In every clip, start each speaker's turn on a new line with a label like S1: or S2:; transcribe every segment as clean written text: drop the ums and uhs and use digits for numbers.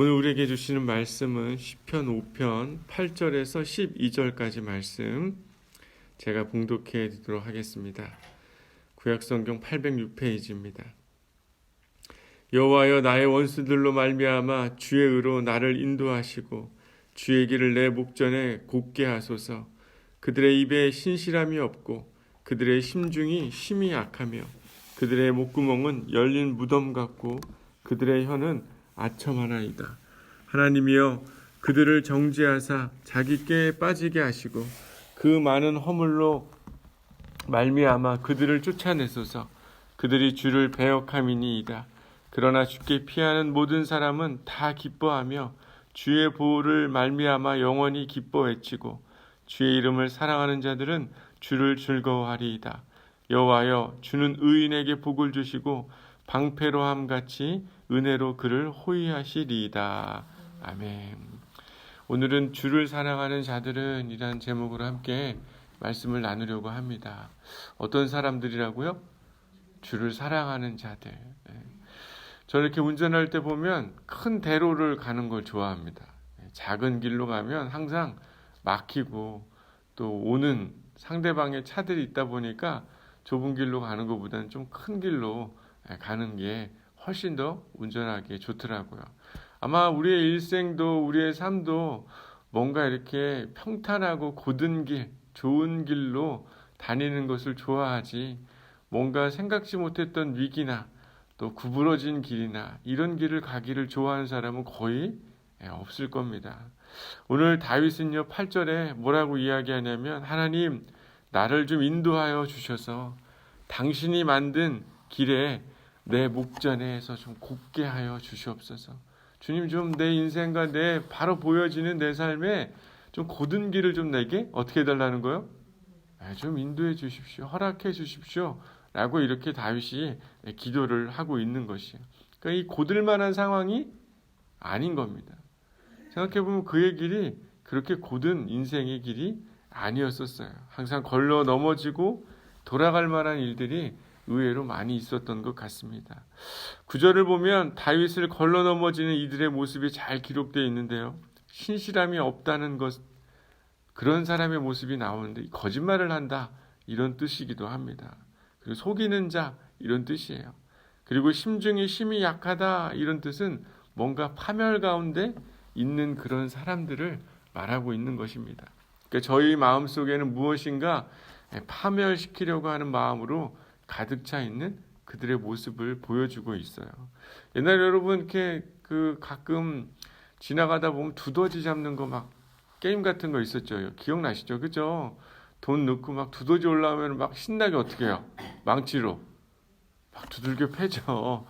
S1: 오늘 우리에게 주시는 말씀은 시편 5편 8절에서 12절까지 말씀 제가 봉독해 드리도록 하겠습니다. 구약성경 806페이지입니다. 여호와여, 나의 원수들로 말미암아 주의 의로 나를 인도하시고 주의 길을 내 목전에 곱게 하소서. 그들의 입에 신실함이 없고 그들의 심중이 심히 약하며 그들의 목구멍은 열린 무덤 같고 그들의 혀는 아첨하나이다. 하나님이여, 그들을 정죄하사 자기 꾀에 빠지게 하시고 그 많은 허물로 말미암아 그들을 쫓아내소서. 그들이 주를 배역함이니이다. 그러나 주께 피하는 모든 사람은 다 기뻐하며 주의 보호를 말미암아 영원히 기뻐 외치고 주의 이름을 사랑하는 자들은 주를 즐거워하리이다. 여호와여, 주는 의인에게 복을 주시고 방패로함 같이 은혜로 그를 호위하시리이다. 아멘. 오늘은 주를 사랑하는 자들은 이란 제목으로 함께 말씀을 나누려고 합니다. 어떤 사람들이라고요? 주를 사랑하는 자들. 저는 이렇게 운전할 때 보면 큰 대로를 가는 걸 좋아합니다. 작은 길로 가면 항상 막히고 또 오는 상대방의 차들이 있다 보니까 좁은 길로 가는 것보다는 좀 큰 길로 가는 게 훨씬 더 운전하기 좋더라고요. 아마 우리의 일생도 우리의 삶도 뭔가 이렇게 평탄하고 곧은 길, 좋은 길로 다니는 것을 좋아하지, 뭔가 생각지 못했던 위기나 또 구부러진 길이나 이런 길을 가기를 좋아하는 사람은 거의 없을 겁니다. 오늘 다윗은요 8절에 뭐라고 이야기하냐면, 하나님, 나를 좀 인도하여 주셔서 당신이 만든 길에 내 목전에서 좀 곱게 하여 주시옵소서. 주님, 좀 내 인생과 내 바로 보여지는 내 삶에 좀 곧은 길을 좀 내게 어떻게 해달라는 거요? 좀 인도해 주십시오. 허락해 주십시오. 라고 이렇게 다윗이 기도를 하고 있는 것이에요. 그러니까 이 곧을 만한 상황이 아닌 겁니다. 생각해보면 그의 길이 그렇게 곧은 인생의 길이 아니었었어요. 항상 걸러 넘어지고 돌아갈 만한 일들이 의외로 많이 있었던 것 같습니다. 구절을 보면 다윗을 걸러 넘어지는 이들의 모습이 잘 기록되어 있는데요. 신실함이 없다는 것, 그런 사람의 모습이 나오는데 거짓말을 한다, 이런 뜻이기도 합니다. 그리고 속이는 자, 이런 뜻이에요. 그리고 심중이 심히 약하다, 이런 뜻은 뭔가 파멸 가운데 있는 그런 사람들을 말하고 있는 것입니다. 그러니까 저희 마음속에는 무엇인가 파멸시키려고 하는 마음으로 가득 차 있는 그들의 모습을 보여주고 있어요. 옛날에 여러분 이렇게 가끔 지나가다 보면 두더지 잡는 거 막 게임 같은 거 있었죠. 기억나시죠? 그죠? 돈 넣고 막 두더지 올라오면 막 신나게 어떻게 해요? 망치로 막 두들겨 패죠.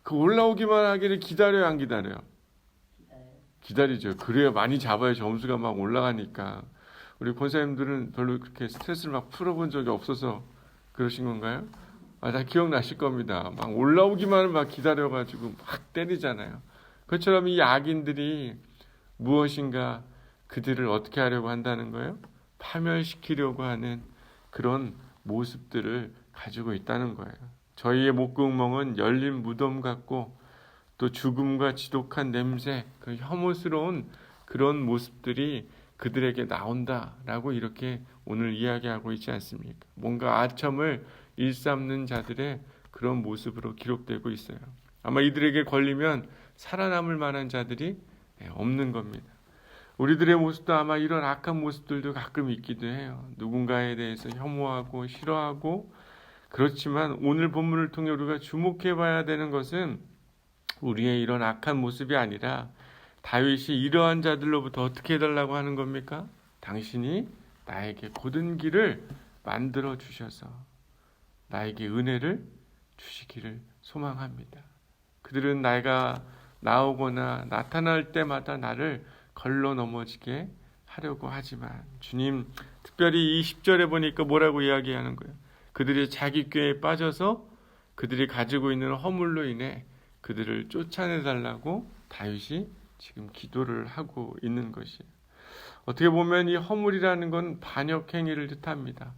S1: 그 올라오기만 하기를 기다려요, 안 기다려요? 기다리죠. 그래야 많이 잡아야 점수가 막 올라가니까. 우리 권사님들은 별로 그렇게 스트레스를 막 풀어본 적이 없어서 그러신 건가요? 다 기억나실 겁니다. 막 올라오기만을 막 기다려가지고 막 때리잖아요. 그처럼 이 악인들이 무엇인가 그들을 어떻게 하려고 한다는 거예요? 파멸시키려고 하는 그런 모습들을 가지고 있다는 거예요. 저희의 목구멍은 열린 무덤 같고 또 죽음과 지독한 냄새, 그 혐오스러운 그런 모습들이 그들에게 나온다라고 이렇게 오늘 이야기하고 있지 않습니까? 뭔가 아첨을 일삼는 자들의 그런 모습으로 기록되고 있어요. 아마 이들에게 걸리면 살아남을 만한 자들이 없는 겁니다. 우리들의 모습도 아마 이런 악한 모습들도 가끔 있기도 해요. 누군가에 대해서 혐오하고 싫어하고. 그렇지만 오늘 본문을 통해 우리가 주목해 봐야 되는 것은 우리의 이런 악한 모습이 아니라 다윗이 이러한 자들로부터 어떻게 해달라고 하는 겁니까? 당신이 나에게 곧은 길을 만들어 주셔서 나에게 은혜를 주시기를 소망합니다. 그들은 내가 나오거나 나타날 때마다 나를 걸러 넘어지게 하려고 하지만, 주님, 특별히 이 10절에 보니까 뭐라고 이야기하는 거예요? 그들이 자기 꾀에 빠져서 그들이 가지고 있는 허물로 인해 그들을 쫓아내달라고 다윗이 지금 기도를 하고 있는 것이에요. 어떻게 보면 이 허물이라는 건 반역 행위를 뜻합니다.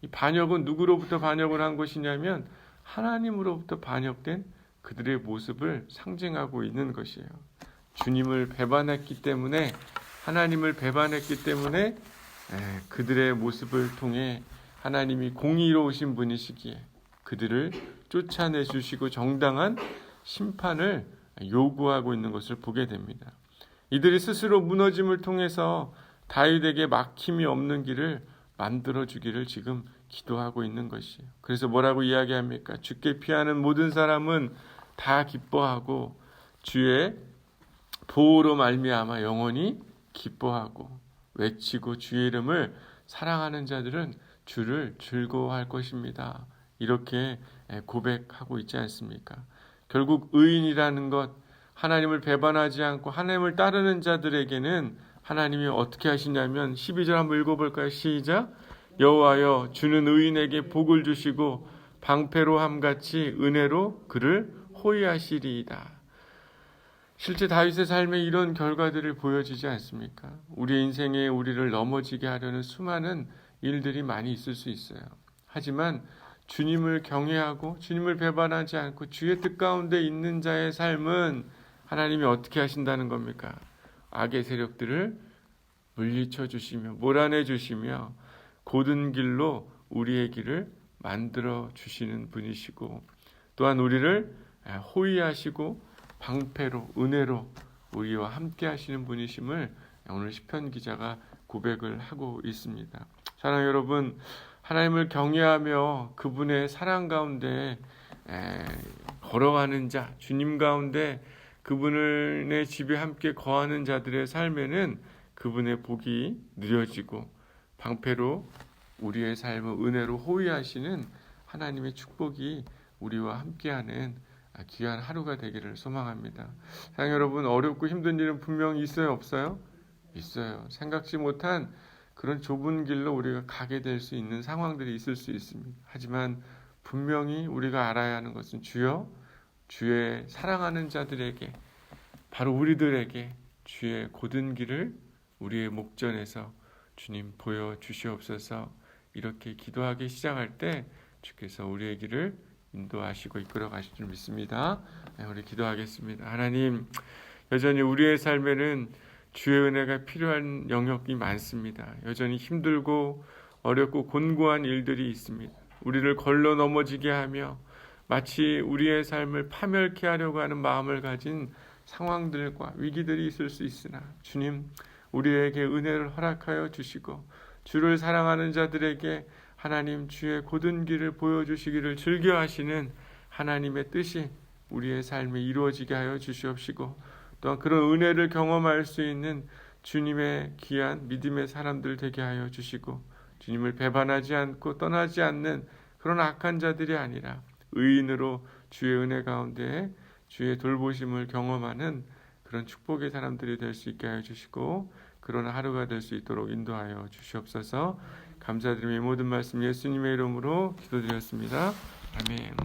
S1: 이 반역은 누구로부터 반역을 한 것이냐면 하나님으로부터 반역된 그들의 모습을 상징하고 있는 것이에요. 주님을 배반했기 때문에, 하나님을 배반했기 때문에 그들의 모습을 통해 하나님이 공의로우신 분이시기에 그들을 쫓아내 주시고 정당한 심판을 요구하고 있는 것을 보게 됩니다. 이들이 스스로 무너짐을 통해서 다윗에게 막힘이 없는 길을 만들어 주기를 지금 기도하고 있는 것이에요. 그래서 뭐라고 이야기합니까? 주께 피하는 모든 사람은 다 기뻐하고 주의 보호로 말미암아 영원히 기뻐하고 외치고 주의 이름을 사랑하는 자들은 주를 즐거워할 것입니다. 이렇게 고백하고 있지 않습니까? 결국 의인이라는 것, 하나님을 배반하지 않고 하나님을 따르는 자들에게는 하나님이 어떻게 하시냐면 12절 한번 읽어볼까요? 시작. 여호와여 주는 의인에게 복을 주시고 방패로 함같이 은혜로 그를 호위하시리이다. 실제 다윗의 삶에 이런 결과들을 보여지지 않습니까? 우리 인생에 우리를 넘어지게 하려는 수많은 일들이 많이 있을 수 있어요. 하지만 주님을 경외하고 주님을 배반하지 않고 주의 뜻 가운데 있는 자의 삶은 하나님이 어떻게 하신다는 겁니까? 악의 세력들을 물리쳐 주시며 몰아내 주시며 곧은 길로 우리의 길을 만들어 주시는 분이시고 또한 우리를 호위하시고 방패로 은혜로 우리와 함께 하시는 분이심을 오늘 시편 기자가 고백을 하고 있습니다. 사랑하는 여러분, 하나님을 경외하며 그분의 사랑 가운데 걸어가는 자, 주님 가운데 그분의 집에 함께 거하는 자들의 삶에는 그분의 복이 누려지고 방패로 우리의 삶을 은혜로 호위하시는 하나님의 축복이 우리와 함께하는 귀한 하루가 되기를 소망합니다. 사랑하는 여러분, 어렵고 힘든 일은 분명히 있어요, 없어요? 있어요. 생각지 못한 그런 좁은 길로 우리가 가게 될 수 있는 상황들이 있을 수 있습니다. 하지만 분명히 우리가 알아야 하는 것은 주여, 주의 사랑하는 자들에게, 바로 우리들에게 주의 곧은 길을 우리의 목전에서 주님 보여주시옵소서. 이렇게 기도하기 시작할 때 주께서 우리의 길을 인도하시고 이끌어 가실 줄 믿습니다. 우리 기도하겠습니다. 하나님, 여전히 우리의 삶에는 주의 은혜가 필요한 영역이 많습니다. 여전히 힘들고 어렵고 곤고한 일들이 있습니다. 우리를 걸러 넘어지게 하며 마치 우리의 삶을 파멸케 하려고 하는 마음을 가진 상황들과 위기들이 있을 수 있으나 주님, 우리에게 은혜를 허락하여 주시고 주를 사랑하는 자들에게 하나님 주의 곧은 길을 보여주시기를 즐겨하시는 하나님의 뜻이 우리의 삶에 이루어지게 하여 주시옵시고 또한 그런 은혜를 경험할 수 있는 주님의 귀한 믿음의 사람들 되게 하여 주시고 주님을 배반하지 않고 떠나지 않는 그런 악한 자들이 아니라 의인으로 주의 은혜 가운데 주의 돌보심을 경험하는 그런 축복의 사람들이 될 수 있게 하여 주시고 그런 하루가 될 수 있도록 인도하여 주시옵소서. 감사드리며 이 모든 말씀 예수님의 이름으로 기도드렸습니다. 아멘.